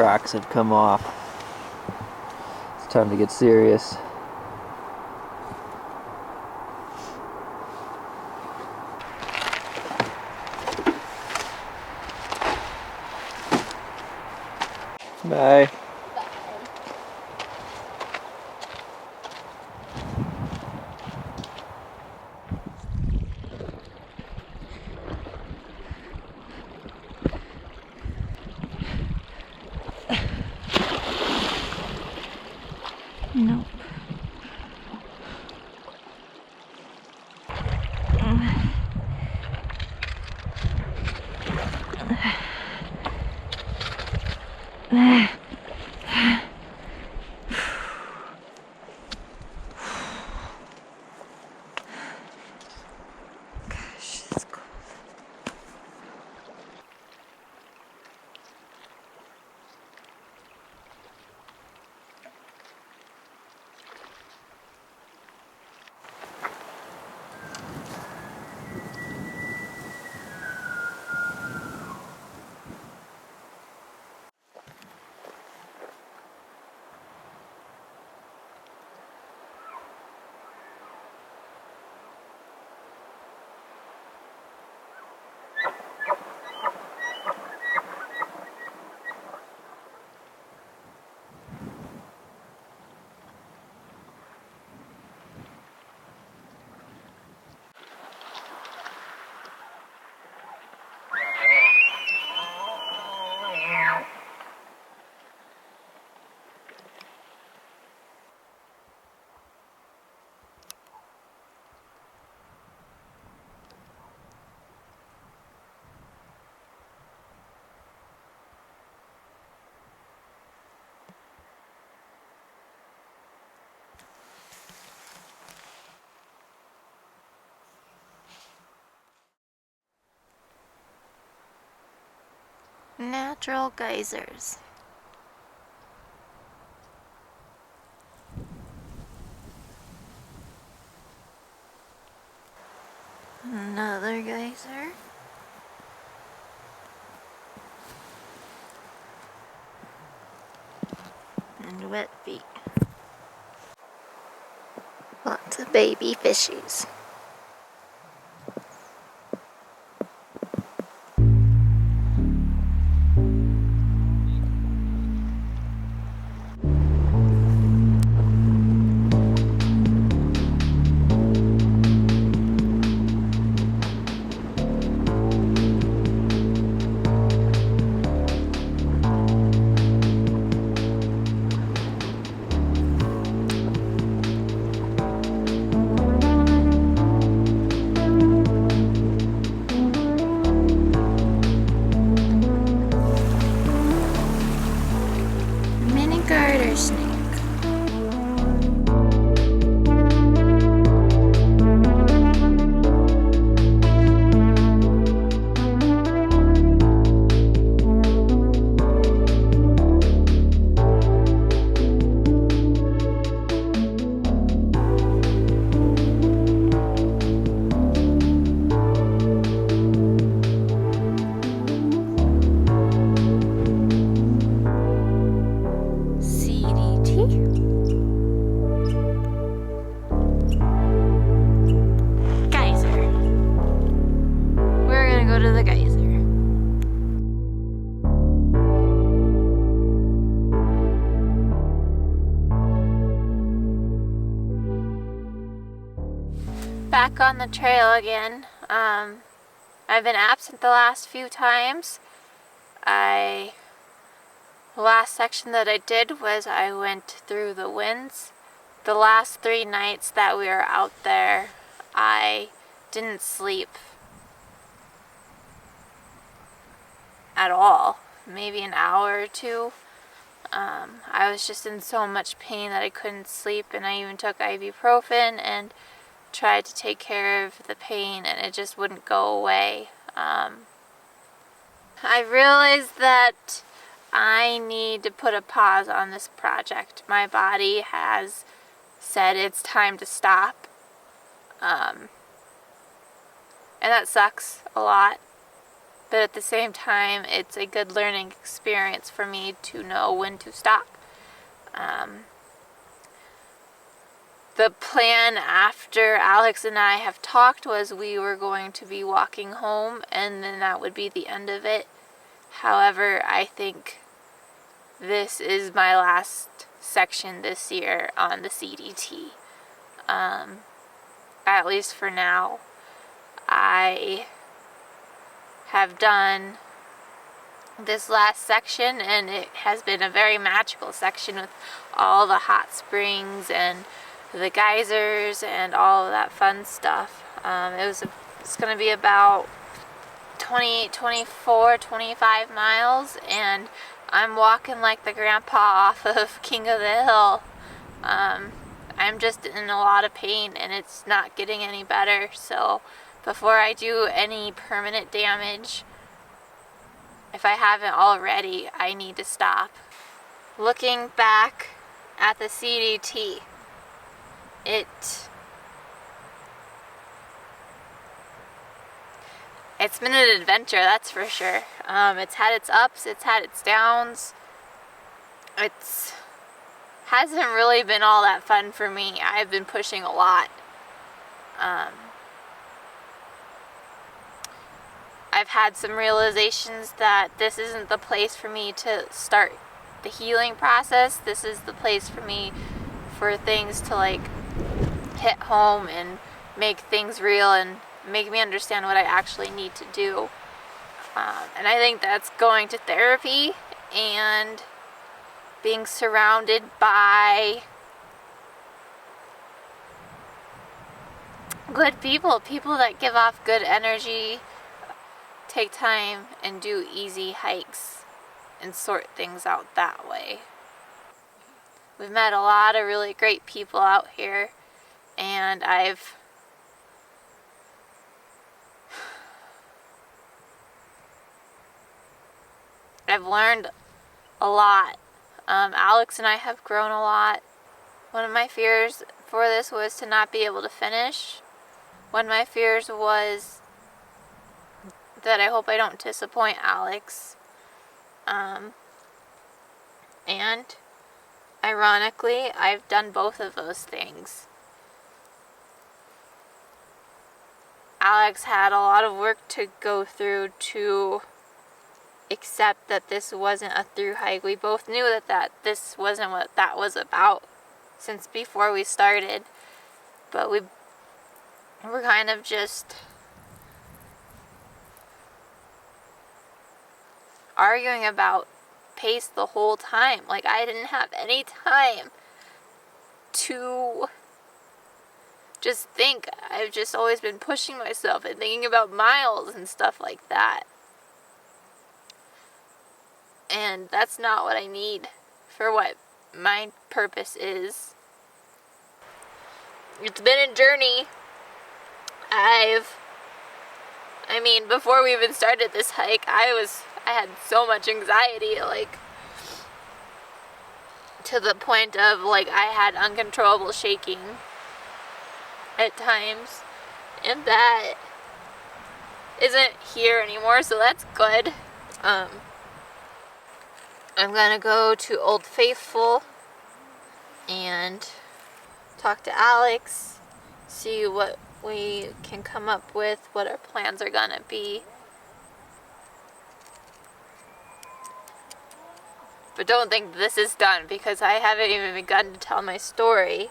tracks had come off. It's time to get serious. Bye. Nope. Gosh, it's cold. Natural geysers. Another geyser. And wet feet. Lots of baby fishies. Garter snake. Back on the trail again. I've been absent the last few times. The last section that I did was I went through the winds. The last 3 nights that we were out there, I didn't sleep at all. Maybe an hour or 2. I was just in so much pain that I couldn't sleep, and I even took ibuprofen and tried to take care of the pain, and it just wouldn't go away. I realized that I need to put a pause on this project. My body has said it's time to stop, and that sucks a lot. but at the same time, it's a good learning experience for me to know when to stop. The plan after Alex and I have talked was we were going to be walking home, and then that would be the end of it. However, I think this is my last section this year on the CDT. At least for now. I have done this last section, and it has been a very magical section with all the hot springs and the geysers and all of that fun stuff. It's going to be about 20, 24, 25 miles, and I'm walking like the grandpa off of King of the Hill. I'm just in a lot of pain, and it's not getting any better, so before I do any permanent damage, if I haven't already, I need to stop. Looking back at the CDT, it's been an adventure, that's for sure. It's had its ups, it's had its downs. It hasn't really been all that fun for me. I've been pushing a lot. I've had some realizations that this isn't the place for me to start the healing process. This is the place for me for things to like hit home and make things real and make me understand what I actually need to do. And I think that's going to therapy and being surrounded by good people that give off good energy, take time and do easy hikes and sort things out that way. We've met a lot of really great people out here, and I've learned a lot. Alex and I have grown a lot. One of my fears for this was to not be able to finish. One of my fears was that I hope I don't disappoint Alex. And ironically, I've done both of those things. Alex had a lot of work to go through to accept that this wasn't a through hike. We both knew that this wasn't what that was about since before we started. But we were kind of just arguing about pace the whole time. Like, I didn't have any time to just think. I've just always been pushing myself and thinking about miles and stuff like that. And that's not what I need for what my purpose is. It's been a journey. Before we even started this hike, I had so much anxiety, like, to the point of, like, I had uncontrollable shaking at times, and that isn't here anymore, so that's good. I'm gonna go to Old Faithful and talk to Alex, see what we can come up with, what our plans are gonna be. But don't think this is done, because I haven't even begun to tell my story,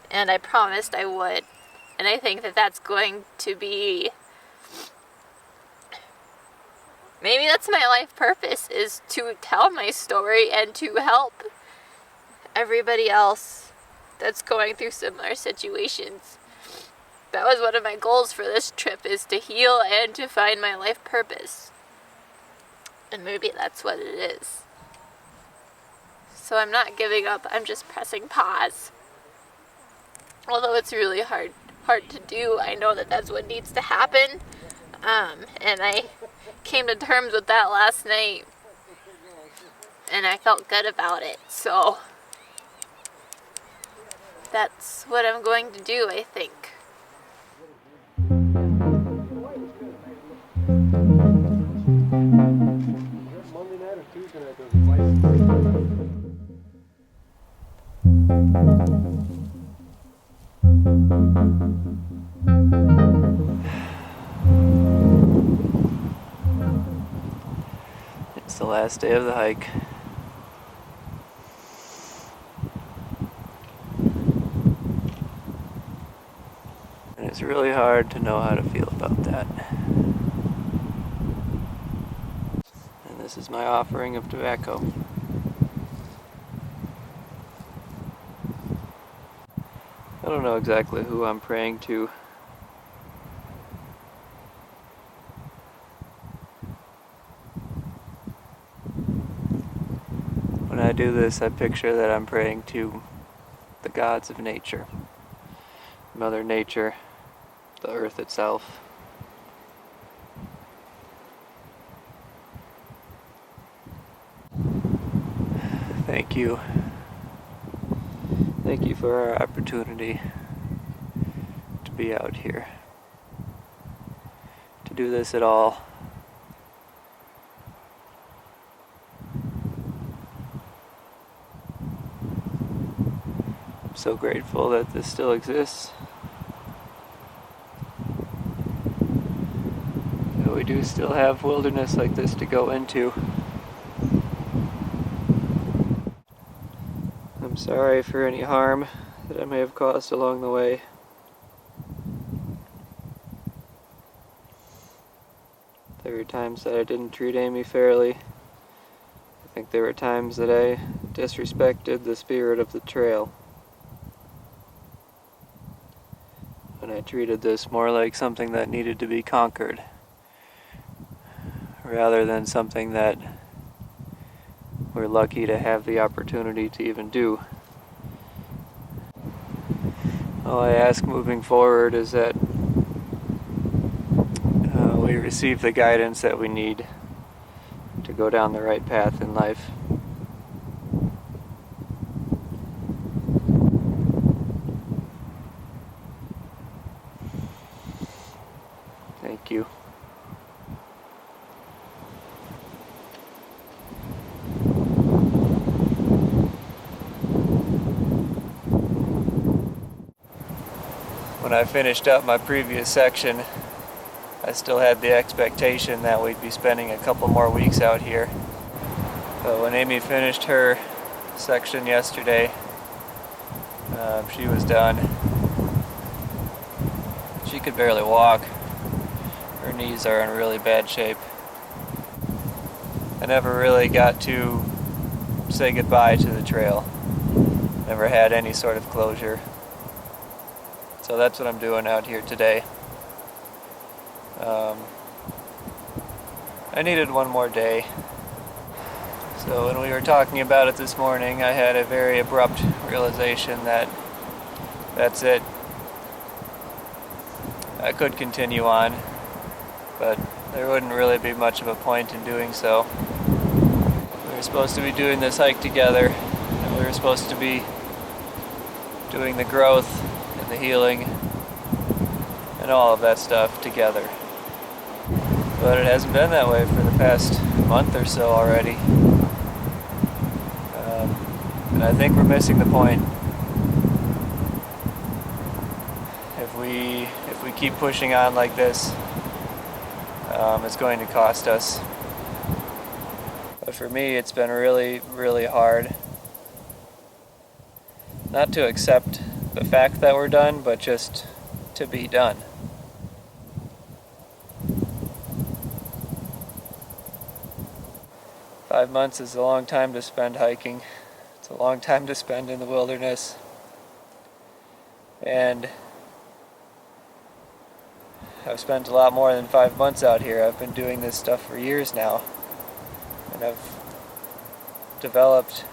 and I promised I would. And I think that that's going to be, maybe that's my life purpose, is to tell my story and to help everybody else that's going through similar situations. That was one of my goals for this trip, is to heal and to find my life purpose. And maybe that's what it is. So I'm not giving up, I'm just pressing pause. Although it's really hard to do, I know that that's what needs to happen. And I came to terms with that last night. And I felt good about it, so that's what I'm going to do, I think. It's the last day of the hike. And it's really hard to know how to feel about that. And this is my offering of tobacco. I don't know exactly who I'm praying to. When I do this, I picture that I'm praying to the gods of nature. Mother Nature, the earth itself. Thank you. Thank you for our opportunity to be out here, to do this at all. I'm so grateful that this still exists. That we do still have wilderness like this to go into. I'm sorry for any harm that I may have caused along the way. There were times that I didn't treat Amy fairly. I think there were times that I disrespected the spirit of the trail. And I treated this more like something that needed to be conquered, rather than something that we're lucky to have the opportunity to even do. All I ask moving forward is that we receive the guidance that we need to go down the right path in life. Thank you. When I finished up my previous section, I still had the expectation that we'd be spending a couple more weeks out here. But when Amy finished her section yesterday, she was done. She could barely walk. Her knees are in really bad shape. I never really got to say goodbye to the trail. Never had any sort of closure. So that's what I'm doing out here today. I needed one more day. So when we were talking about it this morning, I had a very abrupt realization that that's it. I could continue on, but there wouldn't really be much of a point in doing so. We were supposed to be doing this hike together, and we were supposed to be doing the growth and the healing and all of that stuff together. But it hasn't been that way for the past month or so already. And I think we're missing the point. If we keep pushing on like this, it's going to cost us. But for me, it's been really, really hard not to accept the fact that we're done, but just to be done. Five months is a long time to spend hiking. It's a long time to spend in the wilderness. And I've spent a lot more than 5 months out here. I've been doing this stuff for years now. And I've developed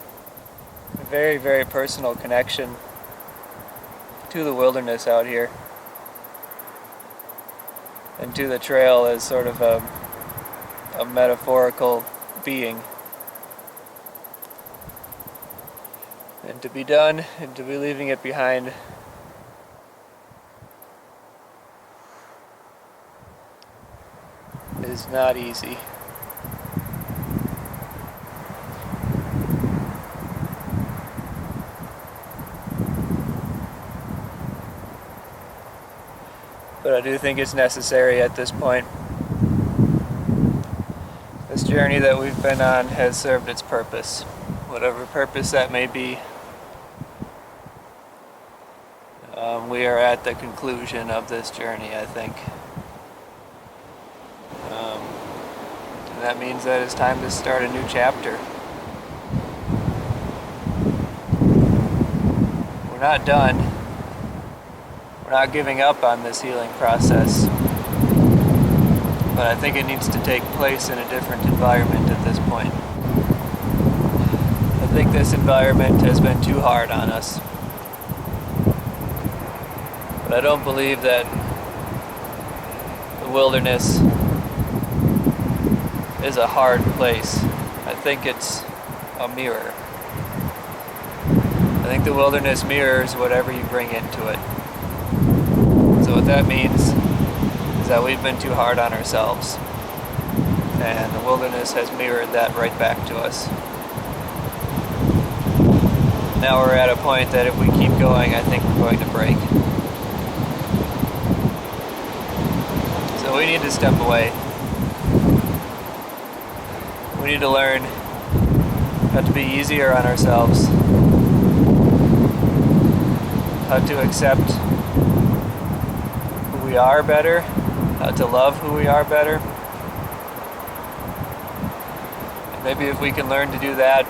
a very, very personal connection to the wilderness out here. And to the trail as sort of a metaphorical being. And to be done, and to be leaving it behind, is not easy. but I do think it's necessary at this point. This journey that we've been on has served its purpose, whatever purpose that may be. We are at the conclusion of this journey, I think. And that means that it's time to start a new chapter. We're not done. We're not giving up on this healing process. But I think it needs to take place in a different environment at this point. I think this environment has been too hard on us. But I don't believe that the wilderness is a hard place. I think it's a mirror. I think the wilderness mirrors whatever you bring into it. So what that means is that we've been too hard on ourselves. And the wilderness has mirrored that right back to us. Now we're at a point that if we keep going, I think we're going to break. So we need to step away. We need to learn how to be easier on ourselves, how to accept who we are better, how to love who we are better. And maybe if we can learn to do that,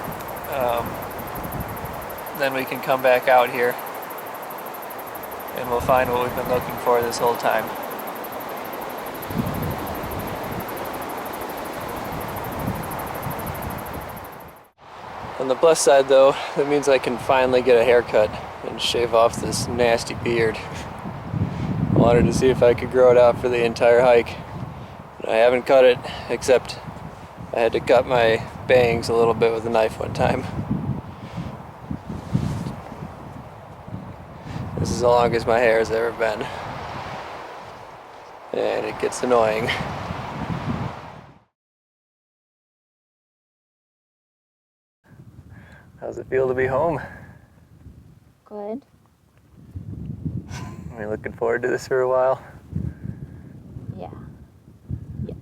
then we can come back out here and we'll find what we've been looking for this whole time. On the plus side though, that means I can finally get a haircut and shave off this nasty beard. I wanted to see if I could grow it out for the entire hike. I haven't cut it, except I had to cut my bangs a little bit with a knife one time. This is as long as my hair has ever been. And it gets annoying. How's it feel to be home? Good. Are you looking forward to this for a while? Yeah. Yes.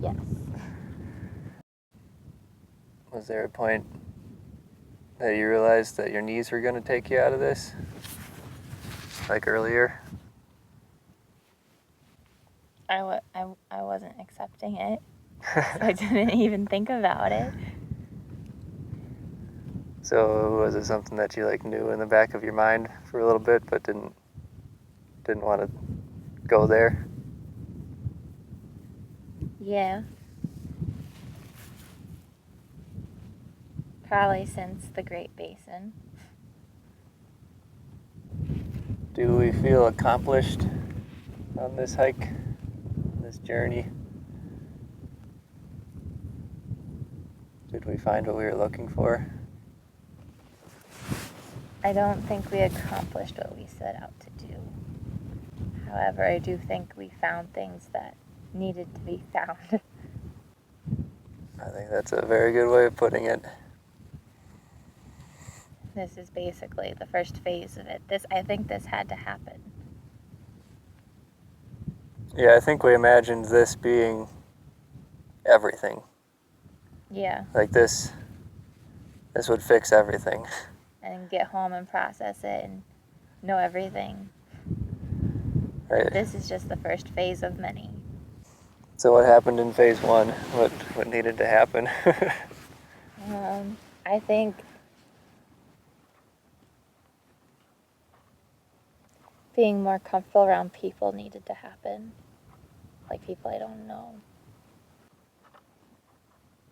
Yes. Was there a point that you realized that your knees were going to take you out of this? Like earlier? I wasn't accepting it. So I didn't even think about it. So was it something that you like knew in the back of your mind for a little bit, but didn't want to go there? Yeah. Probably since the Great Basin. Do we feel accomplished on this hike, this journey? Did we find what we were looking for? I don't think we accomplished what we set out to do. However, I do think we found things that needed to be found. I think that's a very good way of putting it. This is basically the first phase of it. I think this had to happen. Yeah, I think we imagined this being everything. Yeah. Like this would fix everything. And get home and process it and know everything. Right. This is just the first phase of many. So what happened in phase one? What needed to happen? I think being more comfortable around people needed to happen. Like people I don't know.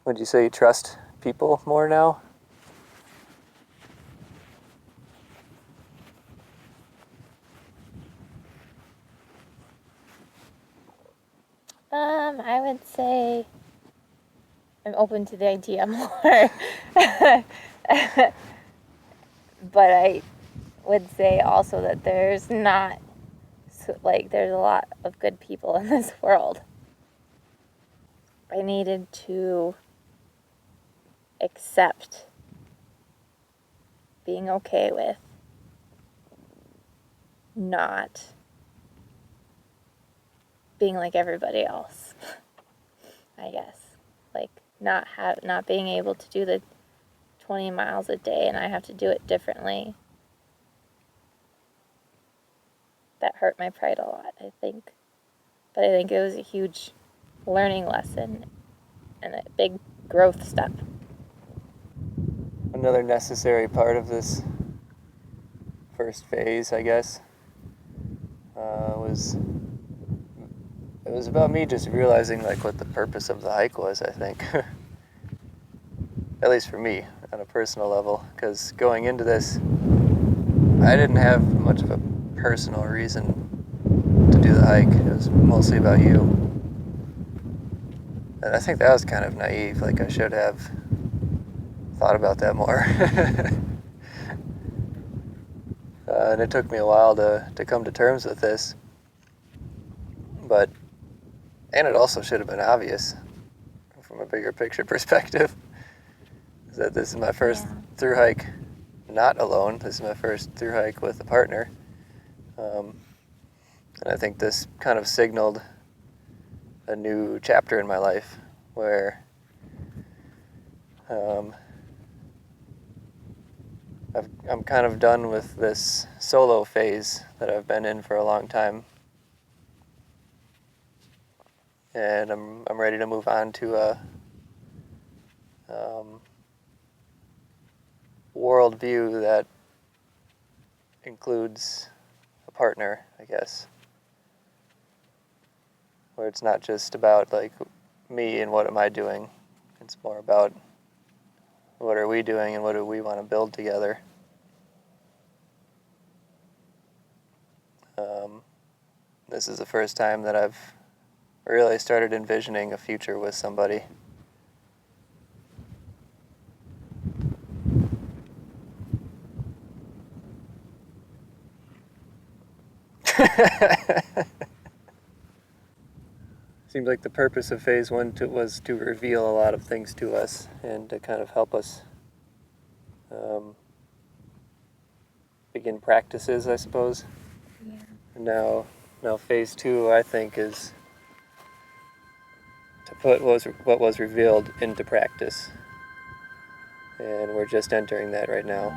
Would you say you trust people more now? I would say I'm open to the idea more. But I would say also that there's a lot of good people in this world. I needed to accept being okay with not being like everybody else, I guess. Like not being able to do the 20 miles a day and I have to do it differently. That hurt my pride a lot, I think. But I think it was a huge learning lesson and a big growth step. Another necessary part of this first phase, I guess, it was about me just realizing like what the purpose of the hike was, I think. At least for me, on a personal level, because going into this, I didn't have much of a personal reason to do the hike. It was mostly about you. And I think that was kind of naive, like I should have thought about that more. And it took me a while to come to terms with this. And it also should have been obvious from a bigger picture perspective, is that this is my first thru hike not alone. This is my first thru hike with a partner. And I think this kind of signaled a new chapter in my life where I'm kind of done with this solo phase that I've been in for a long time. And I'm ready to move on to a worldview that includes a partner, I guess. Where it's not just about like me and what am I doing. It's more about what are we doing and what do we want to build together. This is the first time that I've really started envisioning a future with somebody. Seemed like the purpose of phase one was to reveal a lot of things to us and to kind of help us begin practices, I suppose. Yeah. Now phase two, I think, is to put what was revealed into practice. And we're just entering that right now.